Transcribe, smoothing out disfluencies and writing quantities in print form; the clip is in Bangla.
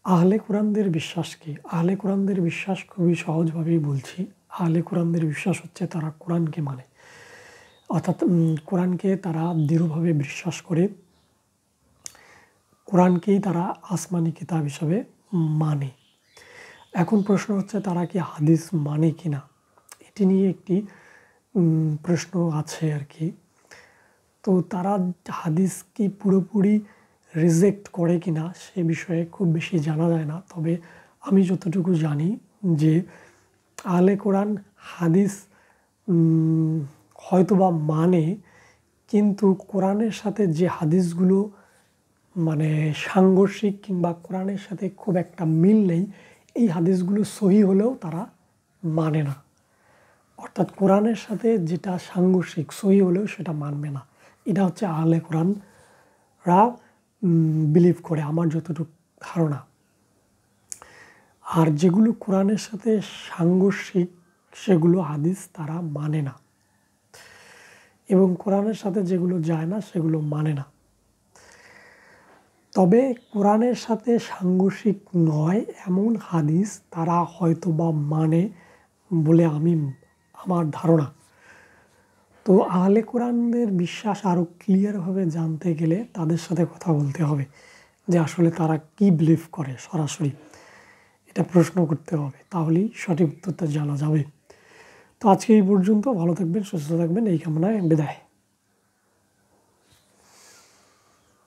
আহলে কোরআনদের বিশ্বাস কি? আহলে কোরআনদের বিশ্বাস খুবই সহজভাবেই বলছি। আহলে কোরআনদের বিশ্বাস হচ্ছে তারা কোরআনকে মানে। অর্থাৎ কোরআনকে তারা দৃঢ়ভাবে বিশ্বাস করে। কোরআনকেই তারা আসমানি কিতাব হিসাবে মানে। এখন প্রশ্ন হচ্ছে তারা কি হাদিস মানে কিনা? এটি নিয়ে একটি প্রশ্ন আছে আর কি। তো তারা হাদিস কি পুরোপুরি রিজেক্ট করে কিনা সে বিষয়ে খুব বেশি জানা যায় না। তবে আমি যতটুকু জানি যে আহলে কোরআন হাদিস হয়তোবা মানে, কিন্তু কোরআনের সাথে যে হাদিসগুলো মানে সাংঘর্ষিক কিংবা কোরআনের সাথে খুব একটা মিল নেই, এই হাদিসগুলো সহি হলেও তারা মানে না। অর্থাৎ কোরআনের সাথে যেটা সাংঘর্ষিক সহি হলেও সেটা মানবে না। এটা হচ্ছে আহলে কোরআনরা বিলিভ করে, আমার যতটুকু ধারণা। আর যেগুলো কোরআনের সাথে সাংঘর্ষিক সেগুলো হাদিস তারা মানে না, এবং কোরআনের সাথে যেগুলো যায় না সেগুলো মানে না। তবে কোরআনের সাথে সাংঘর্ষিক নয় এমন হাদিস তারা হয়তো বা মানে বলে আমার ধারণা। তো আহলে কোরআনদের বিশ্বাস আরও ক্লিয়ারভাবে জানতে গেলে তাদের সাথে কথা বলতে হবে যে আসলে তারা কি বিলিভ করে। সরাসরি এটা প্রশ্ন করতে হবে, তাহলেই সঠিক উত্তরটা জানা যাবে। তো আজকে এই পর্যন্ত। ভালো থাকবেন, সুস্থ থাকবেন, এই কামনায় বিদায়।